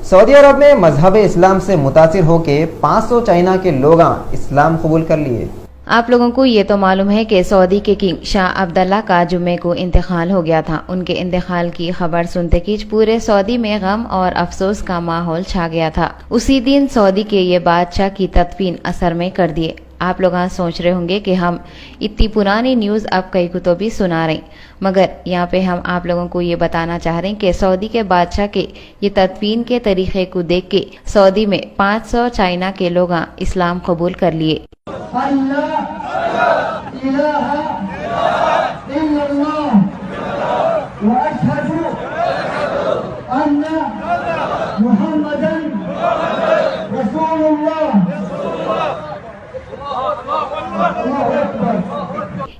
Saudi अरब में मजहब इस्लाम से मुतासिर होकर 500 चाइना के लोग इस्लाम कबूल कर लिए। आप लोगों को ये तो मालूम है कि सऊदी के किंग शाह अब्दुल्ला का जुम्मे को इंतकाल हो गया था। उनके इंतकाल की खबर सुनते ही पूरे सऊदी में गम और अफसोस का माहौल छा गया था। उसी दिन सऊदी के ये बादशाह की तदफीन असर में कर दिए। आप लोग सोच रहे होंगे कि हम इतनी पुरानी न्यूज़ अब कई को तो भी सुना रहे, मगर यहाँ पे हम आप लोगों को ये बताना चाह रहे हैं कि सऊदी के बादशाह के ये तदफीन के तरीके को देख के सऊदी में 500 चाइना के लोग इस्लाम कबूल कर लिए।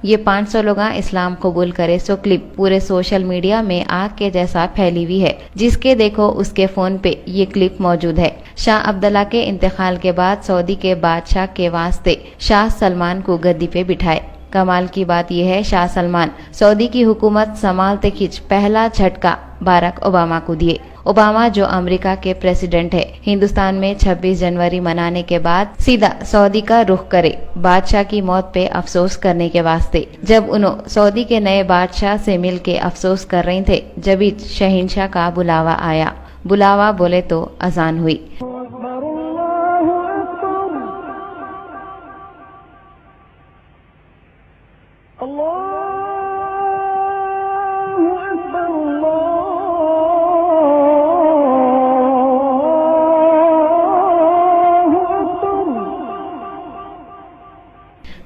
ये 500 लोग इस्लाम कबूल करे सो क्लिप पूरे सोशल मीडिया में आग के जैसा फैली हुई है। जिसके देखो उसके फोन पे ये क्लिप मौजूद है। शाह अब्दुल्ला के इंतकाल के बाद सऊदी के बादशाह के वास्ते शाह सलमान को गद्दी पे बिठाए। कमाल की बात यह है, शाह सलमान सऊदी की हुकूमत संभालते खिंच पहला झटका बाराक ओबामा को दिए। ओबामा जो अमेरिका के प्रेसिडेंट है, हिंदुस्तान में 26 जनवरी मनाने के बाद सीधा सऊदी का रुख करे बादशाह की मौत पे अफसोस करने के वास्ते। जब उन्होंने सऊदी के नए बादशाह से मिल के अफसोस कर रहे थे, जब शहंशाह का बुलावा आया। बुलावा बोले तो अजान हुई।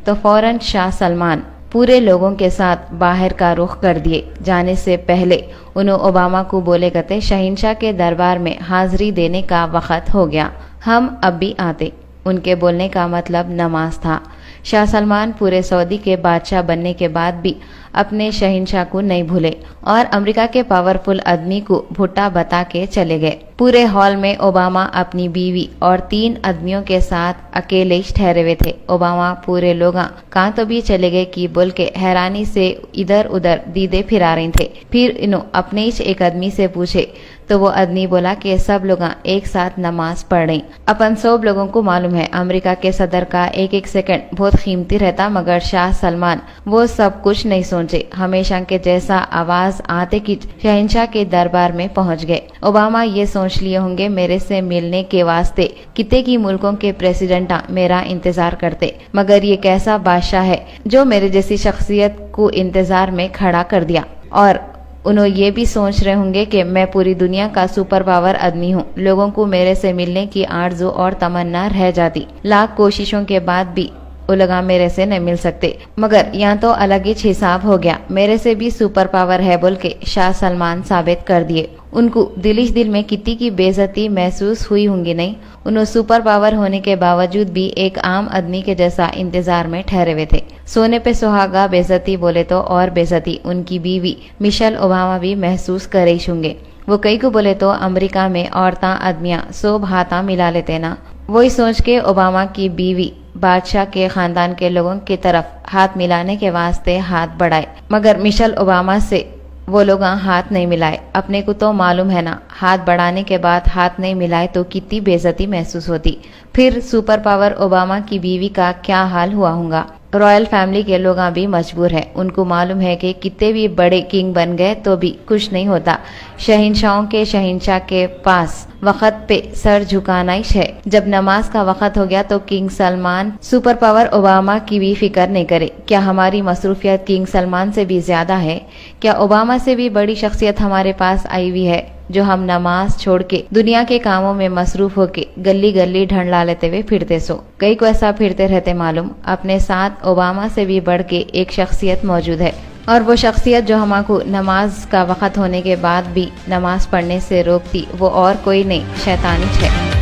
तो फौरन शाह सलमान पूरे लोगों के साथ बाहर का रुख कर दिए। जाने से पहले उन्होंने ओबामा को बोले कहते, शहंशाह के दरबार में हाजिरी देने का वक्त हो गया, हम अब भी आते। उनके बोलने का मतलब नमाज था। शाह सलमान पूरे सऊदी के बादशाह बनने के बाद भी अपने शहंशाह को नहीं भूले और अमेरिका के पावरफुल आदमी को भुट्टा बता के चले गए। पूरे हॉल में ओबामा अपनी बीवी और 3 आदमियों के साथ अकेले ही ठहरे हुए थे। ओबामा पूरे लोग कहाँ तो भी चले गए कि बोल के हैरानी से इधर उधर दीदे फिरा रहे थे। फिर इन्हों अपने ही एक आदमी से पूछे तो वो आदमी बोला कि सब लोग एक साथ नमाज पढ़ रहे। अपन सब लोगों को मालूम है अमेरिका के सदर का एक एक सेकंड बहुत कीमती रहता, मगर शाह सलमान वो सब कुछ नहीं सोचे। हमेशा के जैसा आवाज आते कि शहंशाह के दरबार में पहुंच गए। ओबामा ये सोच लिए होंगे मेरे से मिलने के वास्ते कितने की मुल्कों के प्रेसिडेंट मेरा इंतजार करते, मगर ये कैसा बादशाह है जो मेरे जैसी शख्सियत को इंतजार में खड़ा कर दिया। और उन्होंने ये भी सोच रहे होंगे कि मैं पूरी दुनिया का सुपर पावर आदमी हूँ। लोगों को मेरे से मिलने की आरज़ू और तमन्ना रह जाती। लाख कोशिशों के बाद भी वो लोग मेरे से नहीं मिल सकते, मगर यहाँ तो अलग ही हिसाब हो गया। मेरे से भी सुपर पावर है बोल के शाह सलमान साबित कर दिए। उनको दिल में कितनी की बेइज्जती महसूस हुई होंगी नहीं। उन्होंने सुपर पावर होने के बावजूद भी एक आम आदमी के जैसा इंतजार में ठहरे हुए थे। सोने पे सुहागा बेइज्जती बोले तो और बेइज्जती उनकी बीवी मिशेल ओबामा भी महसूस करे होंगे। वो कई को बोले तो अमेरिका में औरतां आदमियां सब हाथा मिला लेते ना। वही सोच के ओबामा की बीवी बादशाह के खानदान के लोगों की तरफ हाथ मिलाने के वास्ते हाथ बढ़ाए, मगर मिशेल ओबामा से वो लोग हाथ नहीं मिलाए। अपने को तो मालूम है ना, हाथ बढ़ाने के बाद हाथ नहीं मिलाए तो कितनी बेइज्जती महसूस होती। फिर सुपर पावर ओबामा की बीवी का क्या हाल हुआ होगा। रॉयल फैमिली के लोग भी मजबूर है। उनको मालूम है कि कितने भी बड़े किंग बन गए तो भी कुछ नहीं होता। शहंशाहों के शहंशाह के पास वक्त पे सर झुकाना ही है। जब नमाज का वक्त हो गया तो king Salman super power Obama की भी फिक्र नहीं करे। क्या हमारी मसरूफियत किंग सलमान से भी ज्यादा है? क्या ओबामा से भी बड़ी शख्सियत हमारे पास आई हुई है जो हम नमाज छोड़ के दुनिया के कामों में मसरूफ होके गली गली ढंढला लेते हुए फिरते सो? कई को ऐसा फिरते रहते मालूम। अपने साथ ओबामा से भी बढ़ के एक शख्सियत मौजूद है, और वो शख्सियत जो हमको नमाज का वक्त होने के बाद भी नमाज पढ़ने से रोकती वो और कोई नहीं, शैतानी है।